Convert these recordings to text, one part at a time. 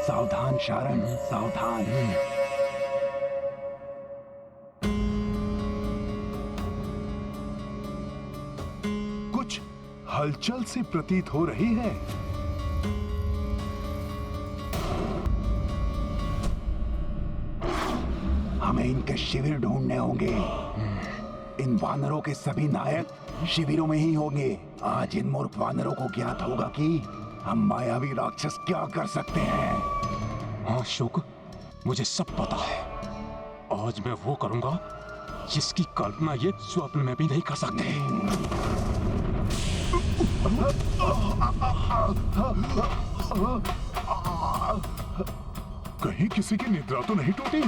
सावधान शारन, सावधान। कुछ हलचल सी प्रतीत हो रही है। हमें इनके शिविर ढूंढने होंगे। इन वानरों के सभी नायक शिविरों में ही होंगे। आज इन मूर्ख वानरों को ज्ञात होगा कि हम मायावी राक्षस क्या कर सकते हैं। हाँ शुक, मुझे सब पता है। आज मैं वो करूंगा जिसकी कल्पना ये स्वप्न में भी नहीं कर सकते। कहीं किसी की निद्रा तो नहीं टूटी?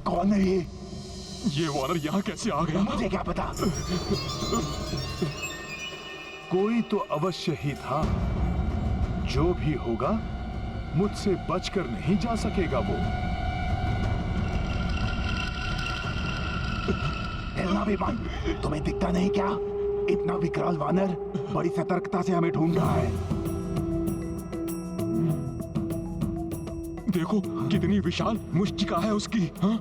कौन है ये? ये वानर यहाँ कैसे आ गया? मुझे क्या पता। कोई तो अवश्य ही था। जो भी होगा मुझसे बचकर नहीं जा सकेगा वो। हिलना भी बंद। तुम्हें दिखता नहीं क्या? इतना विकराल वानर बड़ी सतर्कता से हमें ढूंढ रहा है। देखो कितनी विशाल मुष्टिका है उसकी। हाँ?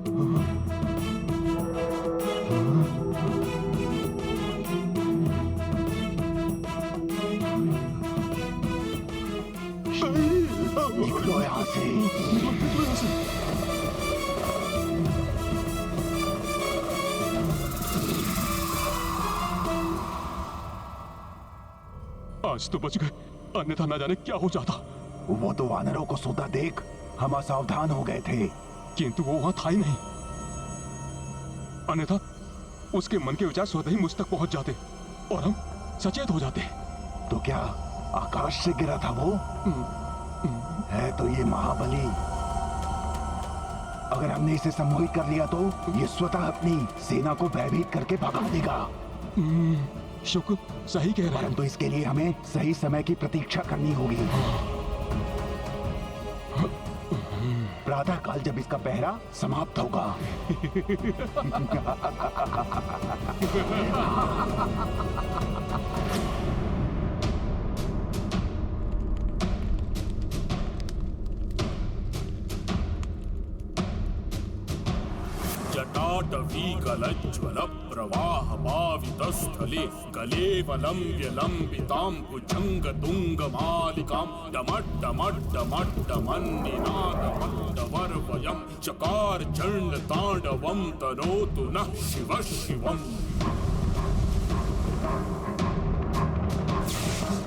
निकलो यहाँ से। आज तो बच गए, अन्यथा न जाने क्या हो जाता। वो तो वानरों को सोता देख हम असावधान हो गए थे। किंतु वो वहां था ही नहीं। अन्यथा उसके मन के विचार स्वतः ही मुझ तक पहुंच जाते और हम सचेत हो जाते। तो क्या आकाश से गिरा था वो? है तो ये महाबली। अगर हमने इसे सम्मोहित कर लिया तो ये स्वतः अपनी सेना को भयभीत करके भगा देगा। शुक्र सही कह रहा है। परंतु इसके लिए हमें सही समय की प्रतीक्षा करनी होगी। प्रातः काल जब इसका पहरा समाप्त होगा। जटाटवीगलज्ज्वल प्रवाहपावितस्थले गलेवलम्ब्य लम्बिताम्बुजङ्गतुङ्गमालिकां डमड्डमड्डमड्डमन्निनादमड्डवर्वयं चकार चण्डताण्डवं तनोतु नः शिवः शिवम्।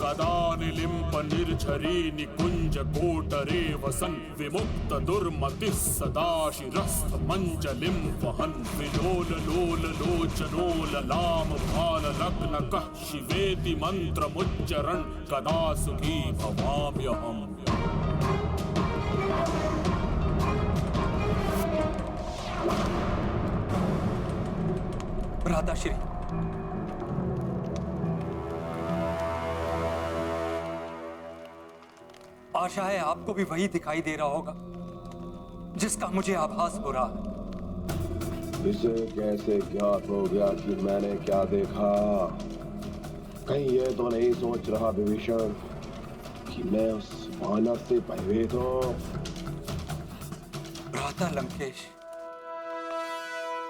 कदा निलिम्प निर्झरी निकुंज कोटरे वसन् विमुक्त दुर्मतिः सदा शिरस्थ मंजलिं वहन् विलोल लोल लोचनो ललाम भाल लग्नकः शिवेति मंत्रमुच्चरन् कदा सुखी भवाम्यहम्। भ्राताश्री, आशा है आपको भी वही दिखाई दे रहा होगा जिसका मुझे आभास हो रहा है। इसे कैसे ज्ञात हो गया कि मैंने क्या देखा? कहीं ये तो नहीं सोच रहा विभीषण कि मैं उस वानर से भयभीत हूं? भ्राता लंकेश,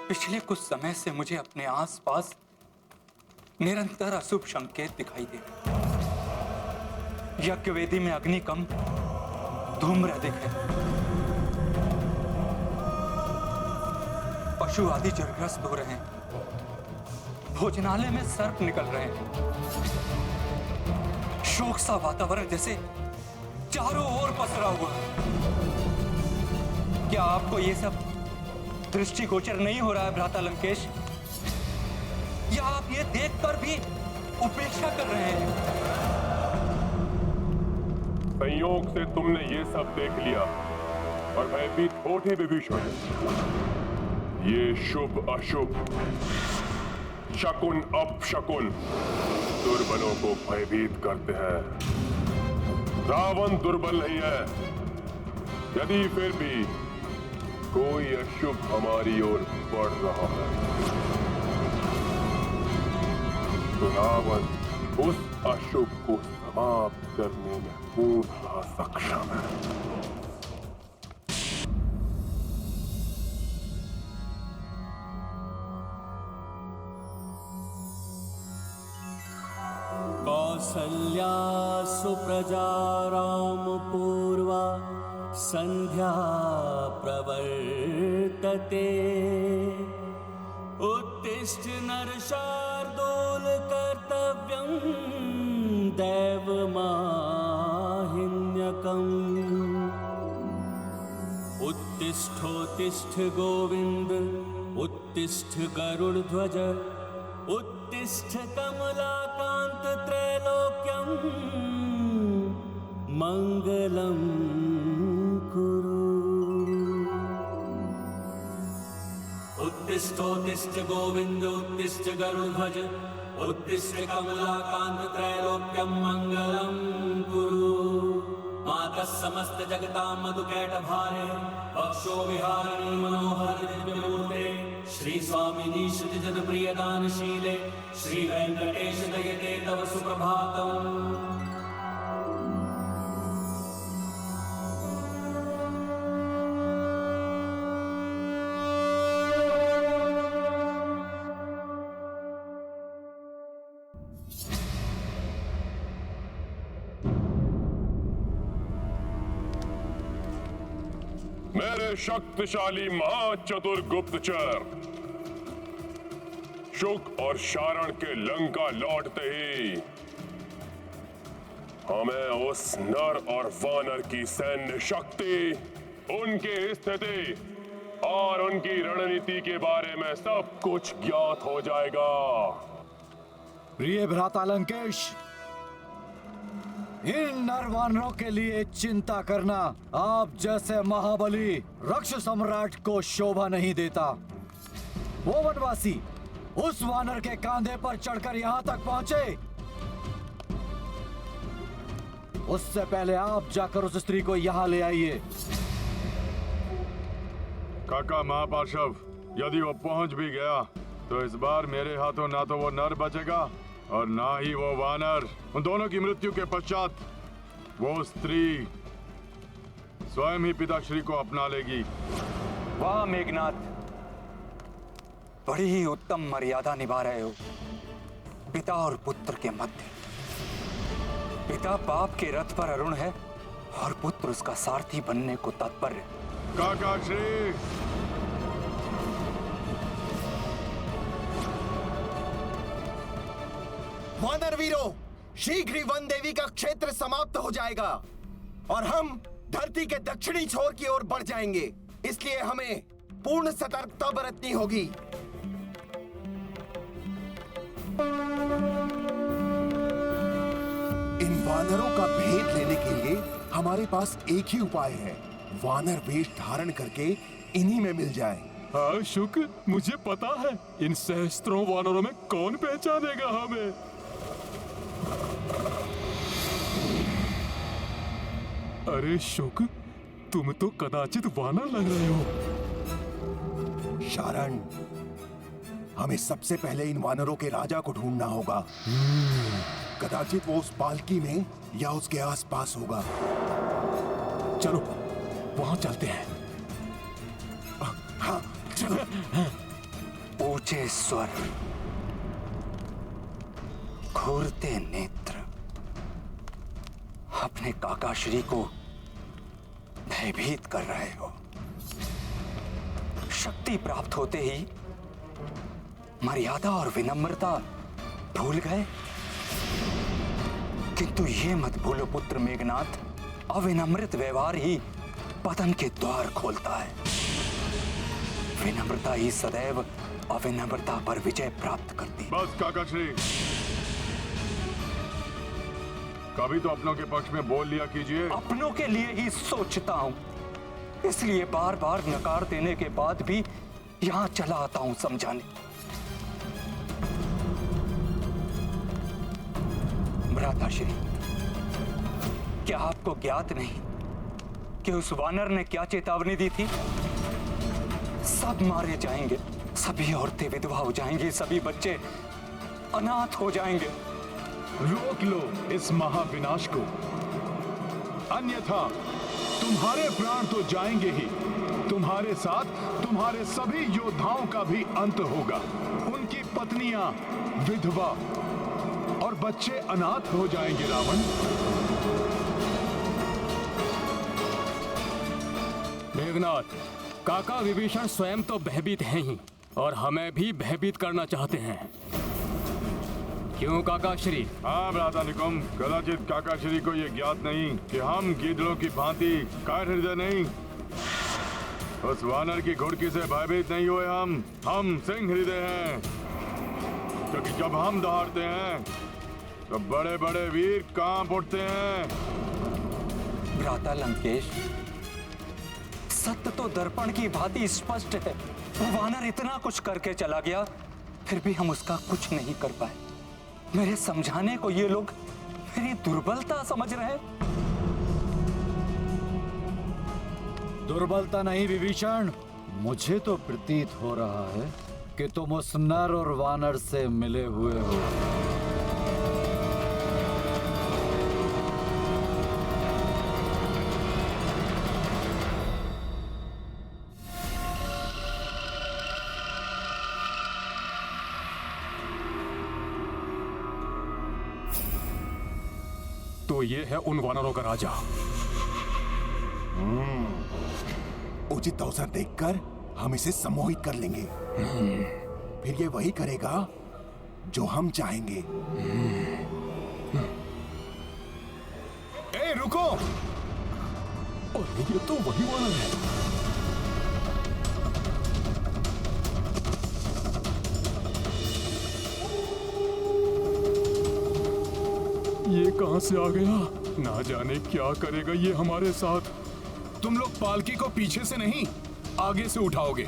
पिछले कुछ समय से मुझे अपने आसपास निरंतर अशुभ संकेत दिखाई दे रहे। यज्ञ वेदी में अग्नि कम, धूम्र अधिक है। पशु आदि जलग्रस्त हो रहे हैं। भोजनालय में सर्प निकल रहे हैं। शोक सा वातावरण जैसे चारों ओर पसरा हुआ है। क्या आपको ये सब दृष्टिगोचर नहीं हो रहा है भ्राता लंकेश? या आप ये देखकर भी उपेक्षा कर रहे हैं? संयोग से तुमने ये सब देख लिया और भयभीत होठे विभीषण। ये शुभ अशुभ, शकुन अपशकुन दुर्बलों को भयभीत करते हैं। रावण दुर्बल नहीं है। यदि फिर भी कोई अशुभ हमारी ओर बढ़ रहा है तो रावण उस अशुभ को समाप्त करने में पूर्णतः सक्षम है। कौसल्या सुप्रजा रामपूर्वा संध्या प्रवर्तते। उत्तिष्ठ नरशार्दूल कर्तव्यं दैवमाहिन्यकम्। उत्तिष्ठोत्तिष्ठ गोविन्द उत्तिष्ठ गरुड़ध्वज उत्तिष्ठ कमलाकांत त्रैलोक्यं मंगलं कुरु। उत्तिष्ठोत्तिष्ठ गोविंद उत्तिष्ठ गरुड़ध्वज उत्तिष्ठ कमलाकांत त्रैलोक्यं मंगलं कुरु। मातः समस्त जगतां मधुकैटभारे वक्षो विहारिणी मनोहर दिव्यमूर्ते श्री स्वामिनी श्रुति जन प्रिय दानशीले श्री वेंकटेश दयते तव सुप्रभातम्। मेरे शक्तिशाली महाचतुर गुप्तचर, शुक और शारण के लंका लौटते ही हमें उस नर और वानर की सैन्य शक्ति, उनकी स्थिति और उनकी रणनीति के बारे में सब कुछ ज्ञात हो जाएगा। प्रिय भ्राता लंकेश, इन नरवानरों के लिए चिंता करना आप जैसे महाबली रक्ष सम्राट को शोभा नहीं देता। वो वनवासी उस वानर के कांधे पर चढ़कर यहाँ तक पहुँचे, उससे पहले आप जाकर उस स्त्री को यहाँ ले आइए। काका महापार्षव, यदि वो पहुंच भी गया तो इस बार मेरे हाथों ना तो वो नर बचेगा और ना ही वो वानर। उन दोनों की मृत्यु के पश्चात वो स्त्री स्वयं ही पिताश्री को अपना लेगी। वाह मेघनाथ, बड़ी ही उत्तम मर्यादा निभा रहे हो पिता और पुत्र के मध्य। पिता बाप के रथ पर अरुण है और पुत्र उसका सारथी बनने को तत्पर है। काका श्री, वानर वीरों, शीघ्र ही वन देवी का क्षेत्र समाप्त हो जाएगा और हम धरती के दक्षिणी छोर की ओर बढ़ जाएंगे। इसलिए हमें पूर्ण सतर्कता बरतनी होगी। इन वानरों का भेद लेने के लिए हमारे पास एक ही उपाय है। वानर वेश धारण करके इन्हीं में मिल जाए। हाँ शुक्र, मुझे पता है इन सहस्त्रों वानरों में कौन पहचानेगा हमें। अरे शुक्र, तुम तो कदाचित वानर लग रहे हो। शारण, हमें सबसे पहले इन वानरों के राजा को ढूंढना होगा। कदाचित वो उस पालकी में या उसके आसपास होगा। चलो वहां चलते हैं। हाँ चलो। ऊंचे स्वर, घूरते नेत्र, अपने काकाश्री को भयभीत कर रहे हो। शक्ति प्राप्त होते ही मर्यादा और विनम्रता भूल गए। किंतु ये मत भूलो पुत्र मेघनाथ, अविनम्रित व्यवहार ही पतन के द्वार खोलता है। विनम्रता ही सदैव अविनम्रता पर विजय प्राप्त करती। बस काकाश्री, कभी तो अपनों के पक्ष में बोल लिया कीजिए। अपनों के लिए ही सोचता हूं, इसलिए बार बार नकार देने के बाद भी यहां चला आता हूं समझाने। भ्राताश्री, क्या आपको ज्ञात नहीं कि उस वानर ने क्या चेतावनी दी थी? सब मारे जाएंगे, सभी औरतें विधवा हो जाएंगी, सभी बच्चे अनाथ हो जाएंगे। रोक लो इस महाविनाश को, अन्यथा तुम्हारे प्राण तो जाएंगे ही, तुम्हारे साथ तुम्हारे सभी योद्धाओं का भी अंत होगा। उनकी पत्नियां विधवा और बच्चे अनाथ हो जाएंगे। रावण, मेघनाथ, काका विभीषण स्वयं तो भयभीत हैं ही और हमें भी भयभीत करना चाहते हैं। क्यों काका श्री? हाँ भ्राता निकुंभ, कदाचित काका श्री को ये ज्ञात नहीं कि हम गीदड़ों की भांति कायर हृदय नहीं, उस वानर की घुड़की से भयभीत नहीं हुए। हम सिंह हृदय हैं, क्योंकि जब हम दहाड़ते हैं तो बड़े बड़े वीर कांप उठते हैं। भ्राता लंकेश, सत्य तो दर्पण की भांति स्पष्ट है। वो वानर इतना कुछ करके चला गया, फिर भी हम उसका कुछ नहीं कर पाए। मेरे समझाने को ये लोग मेरी दुर्बलता समझ रहे हैं। दुर्बलता नहीं विभीषण, मुझे तो प्रतीत हो रहा है कि तुम उस नर और वानर से मिले हुए हो। तो ये है उन वानरों का राजा। उचित अवसर देखकर हम इसे सम्मोहित कर लेंगे। फिर ये वही करेगा जो हम चाहेंगे। ए रुको! और ये तो वही वानर है। ये कहां से आ गया? ना जाने क्या करेगा ये हमारे साथ। तुम लोग पालकी को पीछे से नहीं, आगे से उठाओगे।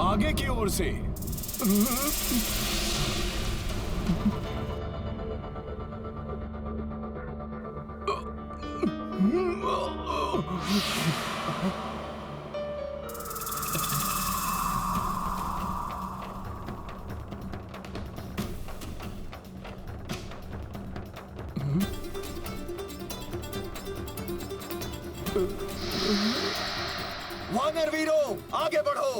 आगे की ओर से। वानर वीरों, आगे बढ़ो।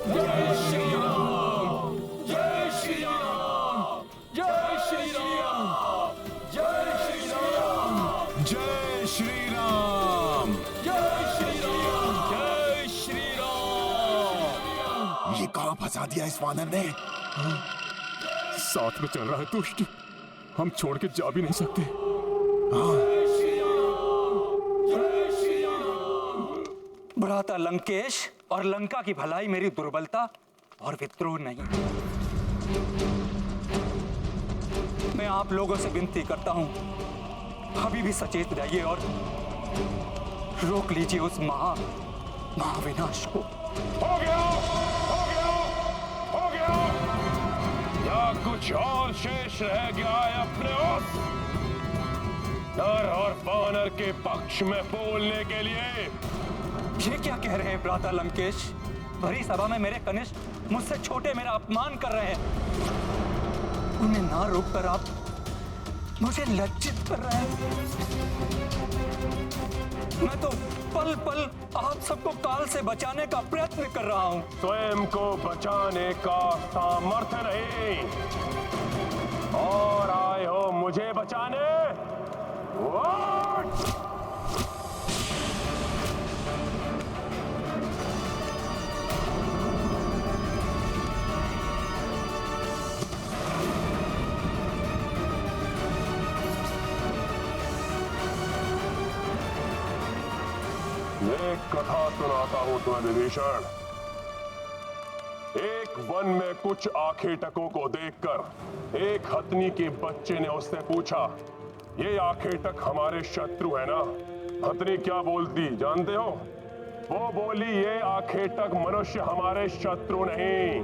जय श्री राम! जय श्री राम! जय श्री राम! जय श्री राम! जय श्री राम! जय श्री राम! जय श्री राम! ये कहां फंसा दिया इस वानर ने? साथ में चल रहा है दुष्ट, हम छोड़ के जा भी नहीं सकते। भ्राता लंकेश और लंका की भलाई मेरी दुर्बलता और विद्रोह नहीं। मैं आप लोगों से विनती करता हूं, अभी भी सचेत रहिए और रोक लीजिए उस महाविनाश को। हो गया! हो गया! हो गया! या कुछ और शेष रह गया है अपने उस नर और वानर के पक्ष में बोलने के लिए? ये क्या कह रहे हैं भ्राता लंकेश? भरी सभा में मेरे कनिष्ठ मुझसे छोटे मेरा अपमान कर रहे हैं। उन्हें ना रोककर आप मुझे लज्जित कर रहे हैं। मैं तो पल पल आप सबको काल से बचाने का प्रयत्न कर रहा हूं। स्वयं को बचाने का सामर्थ्य नहीं और आए हो मुझे बचाने? What? एक कथा सुनाता हूं तुम्हें विभीषण। एक वन में कुछ आखेटकों को देखकर एक हथनी के बच्चे ने उससे पूछा, ये आखेटक हमारे शत्रु है ना? हथनी क्या बोलती जानते हो? वो बोली, ये आखेटक मनुष्य हमारे शत्रु नहीं,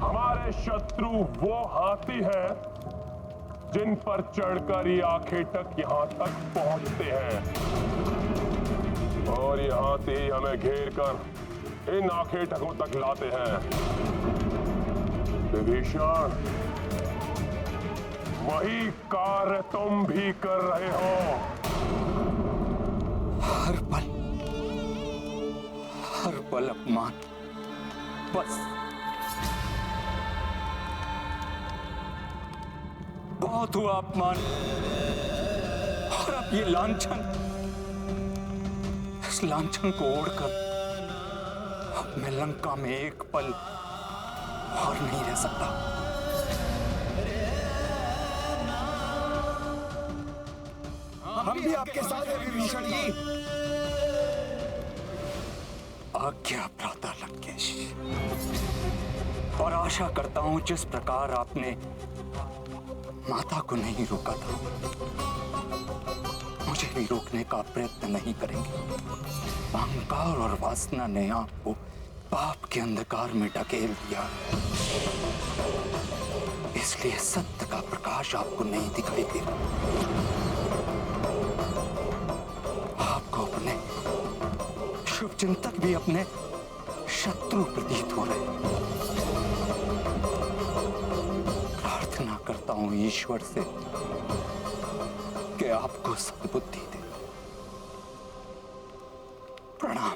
हमारे शत्रु वो हाथी हैं जिन पर चढ़कर ये आखेटक यहां तक पहुंचते हैं, और ये हाथी हमें घेर कर इन आखेटकों तक लाते हैं। विभीषण, वही कार्य तुम भी कर रहे हो। हर पल अपमान, बस बहुत हुआ अपमान। और अब ये लांछन, इस लांछन को ओढ़कर अब मैं लंका में एक पल और नहीं रह सकता। हम भी आपके साथ हैं विभीषण जी। आज्ञा भ्राता लंकेश। और आशा करता हूं जिस प्रकार आपने माता को नहीं रोका था, मुझे भी रोकने का प्रयत्न नहीं करेंगे। अहंकार और वासना ने आपको पाप के अंधकार में ढकेल दिया, इसलिए सत्य का प्रकाश आपको नहीं दिखाई दे रहा। आपको अपने शुभचिंतक भी अपने शत्रु प्रतीत हो रहे। प्रार्थना करता हूं ईश्वर से कि आपको सद्बुद्धि दे। प्रणाम।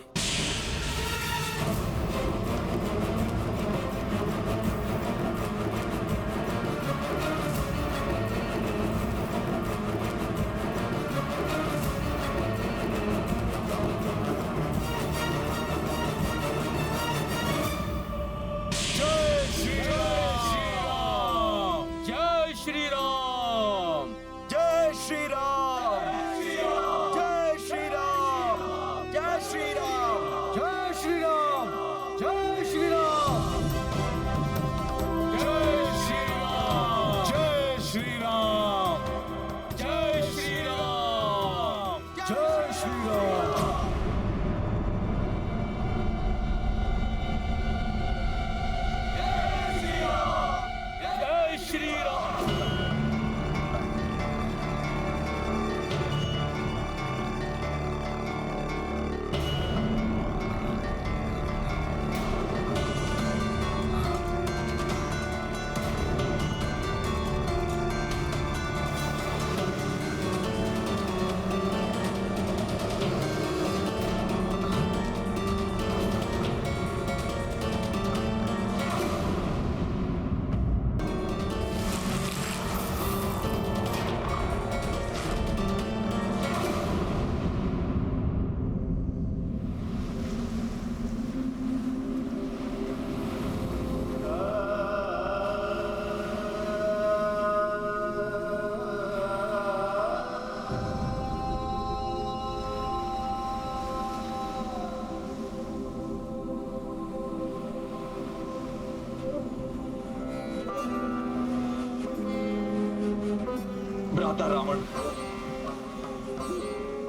भ्राता रावण,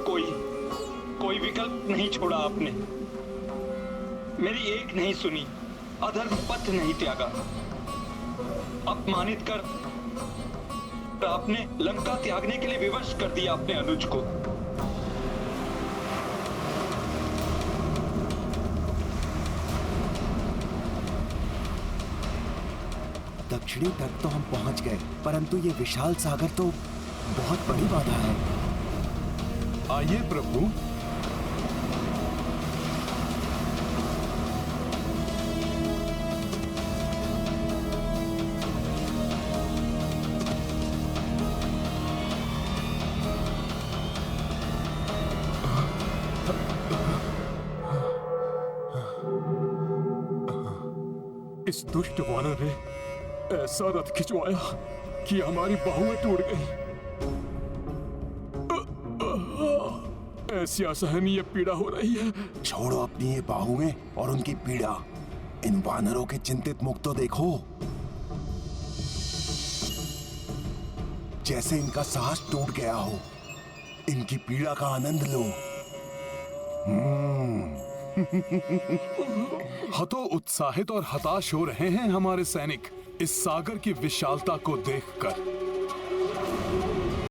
कोई विकल्प नहीं छोड़ा आपने। मेरी एक नहीं सुनी, अधर्म पथ नहीं त्यागा। अपमानित कर आपने लंका त्यागने के लिए विवश कर दिया अपने अनुज को। दक्षिणी तक तो हम पहुंच गए, परंतु ये विशाल सागर तो बहुत बड़ी बाधा है। आइए प्रभु। इस दुष्ट वानर ने ऐसा रथ खिंचवाया कि हमारी बाहुएं टूट गई। ऐसी असहनीय पीड़ा हो रही है। छोड़ो अपनी ये बाहुएं और उनकी पीड़ा। इन वानरों के चिंतित मुख तो देखो, जैसे इनका साहस टूट गया हो। इनकी पीड़ा का आनंद लो। हतो उत्साहित और हताश हो रहे हैं हमारे सैनिक इस सागर की विशालता को देखकर।